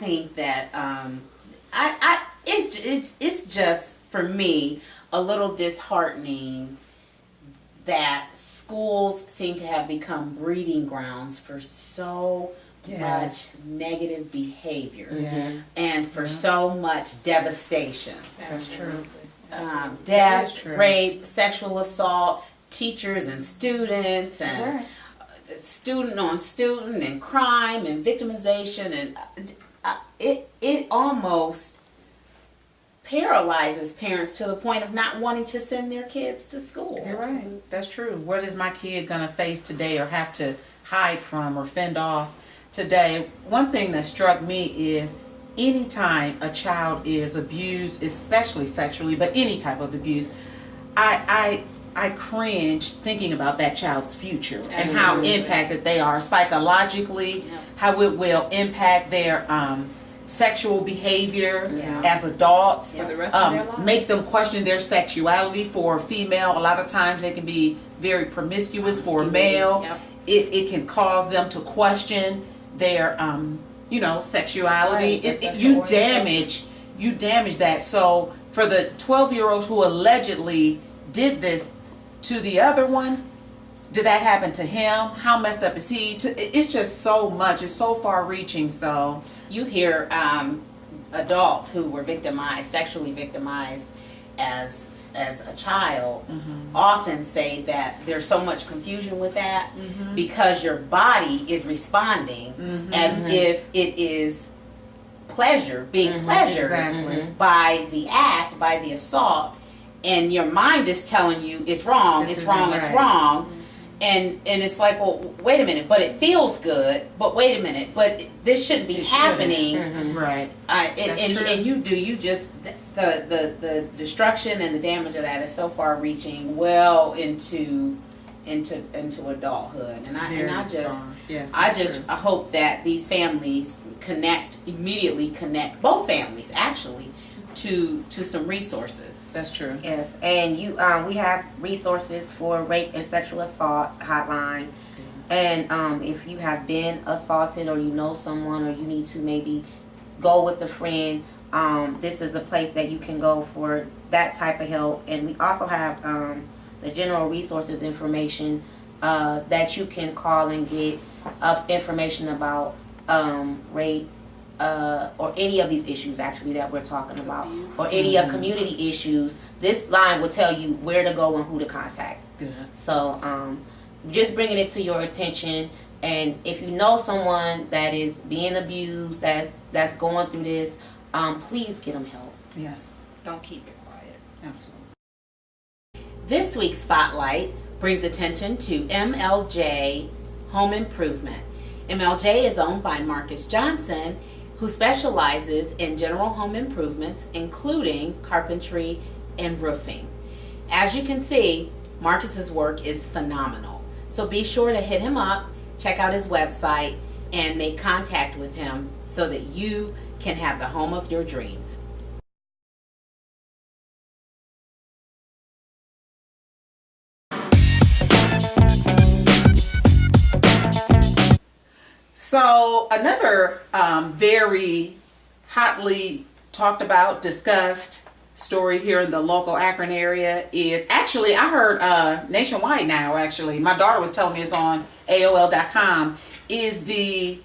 think that it's just for me a little disheartening that schools seem to have become breeding grounds for so much negative behavior and for so much devastation. That's true. Death, rape, sexual assault, teachers and students, and student on student, and crime and victimization, and it almost paralyzes parents to the point of not wanting to send their kids to school. You're right. That's true. What is my kid going to face today or have to hide from or fend off today? One thing that struck me is anytime a child is abused, especially sexually, but any type of abuse, I cringe thinking about that child's future and how impacted they are psychologically, how it will impact their sexual behavior as adults, for the rest of their lives. make them question their sexuality. For a female, a lot of times they can be very promiscuous. For a male, it can cause them to question their sexuality. You damage that. So for the 12-year-old who allegedly did this to the other one, did that happen to him? How messed up is he? It's just so much. It's so far reaching. So you hear adults who were sexually victimized as a child, often say that there's so much confusion with that because your body is responding as if it is being pleasured by the act, by the assault, and your mind is telling you it's wrong, it's wrong. And it's like, well, wait a minute, but it feels good. But wait a minute, but this shouldn't be happening. Right. And you just the destruction and the damage of that is so far reaching, well into adulthood. And I hope that these families immediately connect both families actually to some resources. That's true. Yes, and we have resources for rape and sexual assault hotline. And if you have been assaulted, or you know someone, or you need to maybe go with a friend, this is a place that you can go for that type of help. And we also have the general resources information that you can call and get information about rape, or any of these issues actually that we're talking about, or any community issues. This line will tell you where to go and who to contact. Good. So just bringing it to your attention, and if you know someone that is being abused, that's going through this, please get them help. Yes. Don't keep it quiet. Absolutely. This week's spotlight brings attention to MLJ Home Improvement. MLJ is owned by Marcus Johnson, who specializes in general home improvements, including carpentry and roofing. As you can see, Marcus's work is phenomenal. So be sure to hit him up, check out his website, and make contact with him so that you can have the home of your dreams. So another very hotly talked about, discussed story here in the local Akron area is actually, I heard nationwide now, actually. My daughter was telling me it's on AOL.com, is the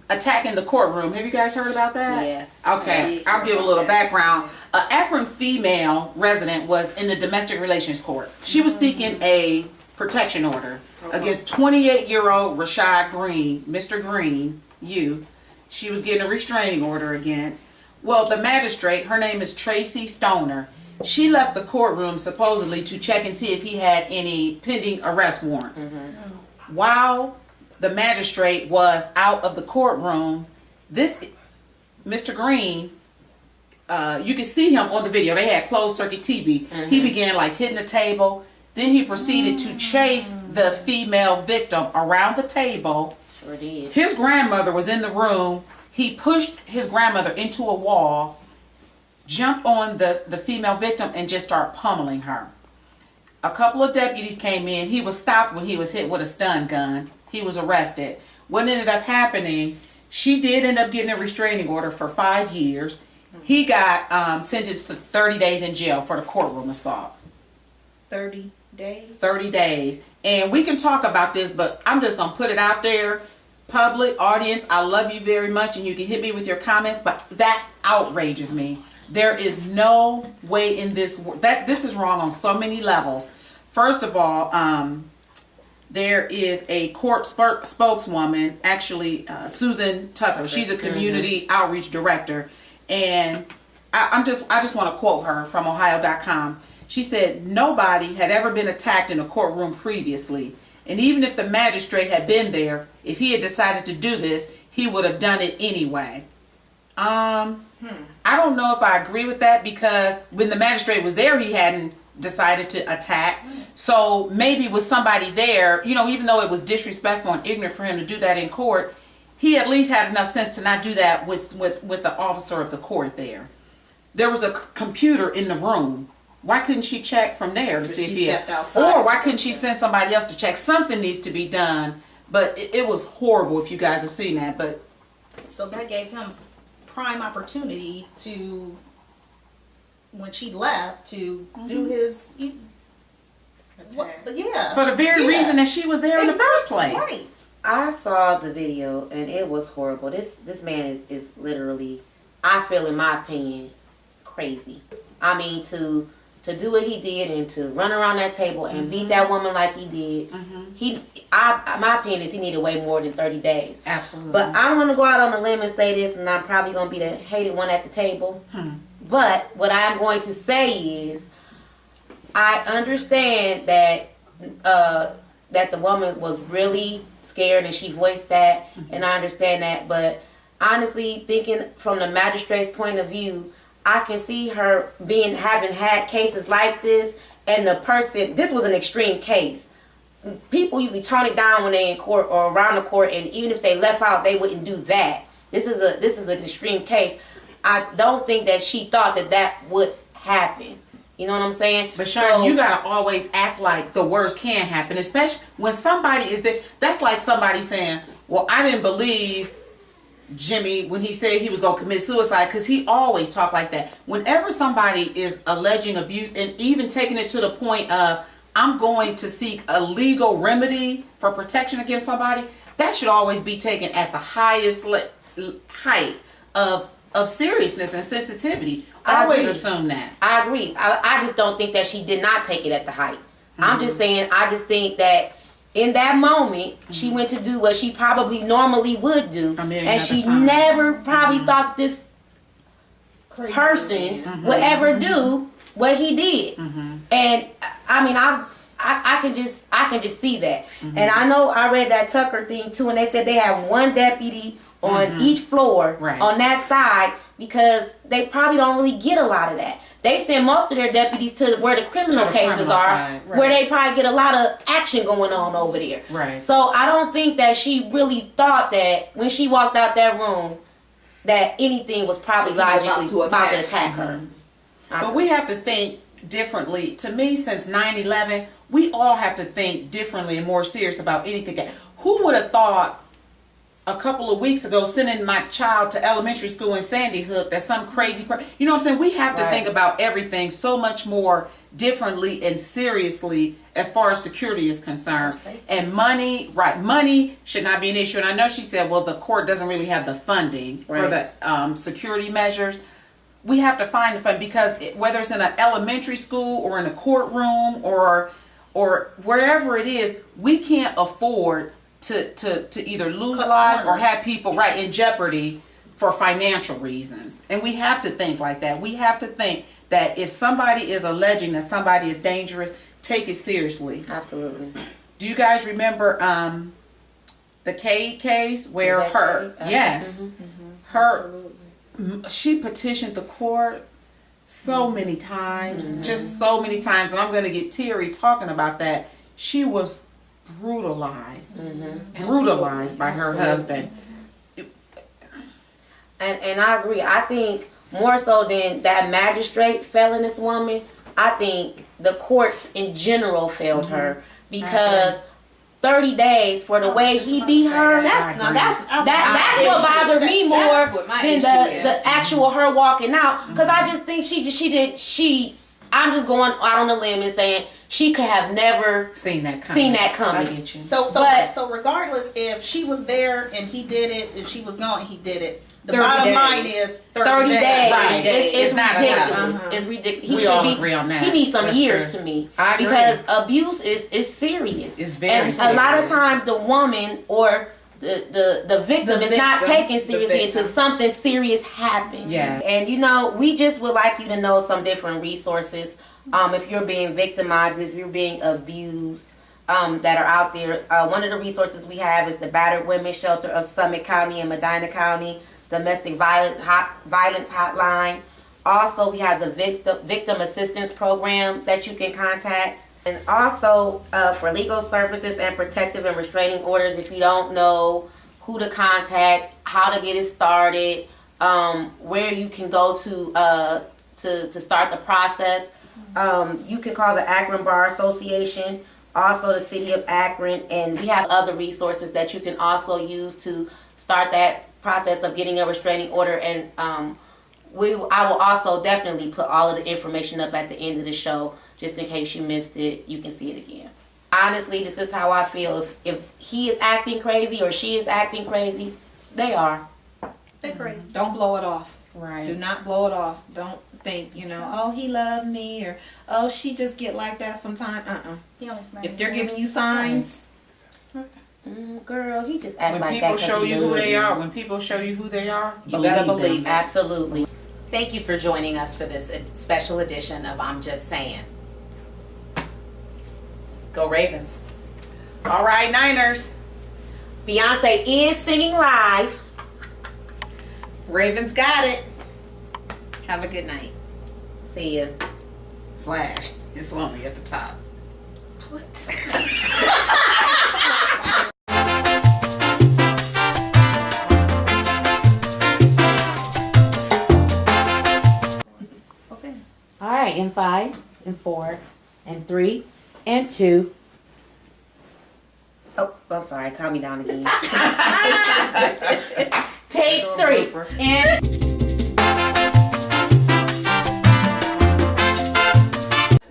attack in the courtroom. Have you guys heard about that? Yes. Okay, I'll give a little background. An Akron female resident was in the domestic relations court. She was seeking a protection order against 28-year-old Rashad Green, Mr. Green, youth. She was getting a restraining order against. Well, the magistrate, her name is Tracy Stoner, she left the courtroom supposedly to check and see if he had any pending arrest warrants. While the magistrate was out of the courtroom, this Mr. Green, you can see him on the video. They had closed circuit TV. He began like hitting the table. Then he proceeded to chase the female victim around the table. Sure did. His grandmother was in the room. He pushed his grandmother into a wall, jumped on the female victim, and just started pummeling her. A couple of deputies came in. He was stopped when he was hit with a stun gun. He was arrested. What ended up happening, She did end up getting a restraining order for 5 years. He got sentenced to 30 days in jail for the courtroom assault. 30 days? 30 days. And we can talk about this, but I'm just going to put it out there. Public, audience, I love you very much, and you can hit me with your comments, but that outrages me. There is no way in this world that this is wrong on so many levels. First of all, there is a court spokeswoman, actually Susan Tucker. She's a community outreach director, and I just want to quote her from Ohio.com. She said, "Nobody had ever been attacked in a courtroom previously, and even if the magistrate had been there, if he had decided to do this, he would have done it anyway." I don't know if I agree with that, because when the magistrate was there, he hadn't decided to attack. So maybe with somebody there, even though it was disrespectful and ignorant for him to do that in court, he at least had enough sense to not do that with the officer of the court there. There was a computer in the room. Why couldn't she check from there to see if he stepped outside. or why couldn't she send somebody else to check? Something needs to be done. But it was horrible, if you guys have seen that. But So that gave him prime opportunity to, when she left, to do his, yeah. for the very reason that she was there in the first place. Right. I saw the video and it was horrible. This man is literally, I feel, in my opinion, crazy. I mean, to do what he did and to run around that table and beat that woman like he did, my opinion is he needed way more than 30 days. Absolutely. But I don't want to go out on a limb and say this, and I'm probably going to be the hated one at the table. But what I'm going to say is, I understand that that the woman was really scared and she voiced that, and I understand that. But honestly, thinking from the magistrate's point of view, I can see her having had cases like this, and this was an extreme case. People usually tone it down when they're in court or around the court, and even if they left out, they wouldn't do that. This is an extreme case. I don't think that she thought that would happen. You know what I'm saying? But Sharon, you gotta always act like the worst can happen, especially when somebody is there. That's like somebody saying, "Well, I didn't believe Jimmy when he said he was gonna commit suicide," because he always talked like that. Whenever somebody is alleging abuse and even taking it to the point of, "I'm going to seek a legal remedy for protection against somebody," that should always be taken at the highest height of seriousness and sensitivity. I Always agree. assume that. I agree. I just don't think that she did not take it at the height. I'm just saying, I just think that in that moment, she went to do what she probably normally would do. And she never probably thought this person would ever do what he did. And I mean, I can just see that. And I know I read that Tucker thing too, and they said they have one deputy on each floor on that side, because they probably don't really get a lot of that. They send most of their deputies to where the criminal cases are, where they probably get a lot of action going on over there. Right. So I don't think that she really thought that when she walked out that room that anything was probably logically about to attack her. But we have to think differently. To me, since 9/11, we all have to think differently and more serious about anything. Who would have thought a couple of weeks ago sending my child to elementary school in Sandy Hook that some crazy person, you know what I'm saying? We have to think about everything so much more differently and seriously as far as security is concerned. And money should not be an issue. And I know she said, well, the court doesn't really have the funding for the security measures. We have to find the fund, because whether it's in an elementary school or in a courtroom or wherever it is, we can't afford to either lose lives or have people in jeopardy for financial reasons. And we have to think like that. We have to think that if somebody is alleging that somebody is dangerous, take it seriously. Absolutely. Do you guys remember the Cade case where she petitioned the court so many times, just so many times, and I'm going to get teary talking about that. She was brutalized by her husband. And I agree. I think more so than that magistrate failing this woman, I think the courts in general failed her, because 30 days for the way he beat her. That's that's what bothered me more That's what my than issue the is. actual her walking out. Because I just think I'm just going out on a limb and saying she could have never Seen that coming. I get you. So regardless if she was there and he did it, if she was gone and he did it, the 30 bottom days. line is 30 days. Right. It's It's not ridiculous. enough. It's ridiculous. We all agree on that. He needs some That's years true. to me. I agree. Because abuse is serious. It's very and a lot of serious. times the woman or the victim is not victim. taken The seriously victim. until something serious happens. Yeah. And we just would like you to know some different resources. If you're being victimized, if you're being abused, that are out there. One of the resources we have is the Battered Women's Shelter of Summit County and Medina County Domestic Violence Hotline. Also, we have the Victim Assistance Program that you can contact. And also, for legal services and protective and restraining orders, if you don't know who to contact, how to get it started, where you can go to start the process, you can call the Akron Bar Association, also the City of Akron, and we have other resources that you can also use to start that process of getting a restraining order. And I will also definitely put all of the information up at the end of the show, just in case you missed it. You can see it again. Honestly, this is how I feel. If he is acting crazy or she is acting crazy, they are. They're crazy. Don't blow it off. Right. Do not blow it off. Don't think, oh, he loved me, or oh, she just get like that sometime. He only smacked If me they're once. giving you signs, Girl, he just act When like people that. 'cause show he you who loves they you. are, when people show you who they are, You better them. believe it. Absolutely. Thank you for joining us for this special edition of I'm Just Saying. Go Ravens. All right, Niners. Beyonce is singing live. Ravens got it. Have a good night. See ya. Flash. It's lonely at the top. Okay. All right, in 5, and 4, and 3, and 2. Oh, I'm sorry. Calm me down again. Take 3. And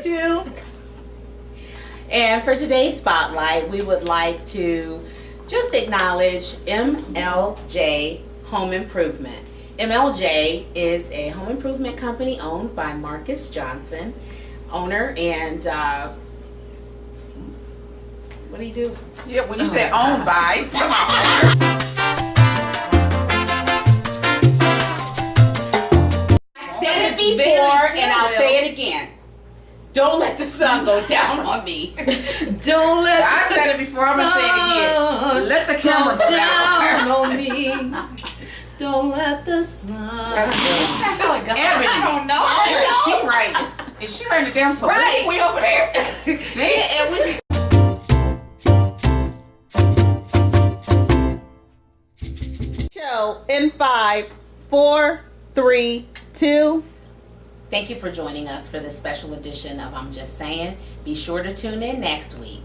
2. And for today's spotlight, we would like to just acknowledge MLJ Home Improvement. MLJ is a home improvement company owned by Marcus Johnson, owner, and what do you do? Yeah, when you say owned by, come on. I said it before, and I'll say it again. Don't let the sun go down on me. Don't let I said it before, I'm going to say it again. Let the camera go down. on me. Don't let the sun. Ebony. I don't know. Is she right? Is she writing the damn solution Right. way over there? Damn. Show in 5, 4, 3, 2. Thank you for joining us for this special edition of I'm Just Saying. Be sure to tune in next week.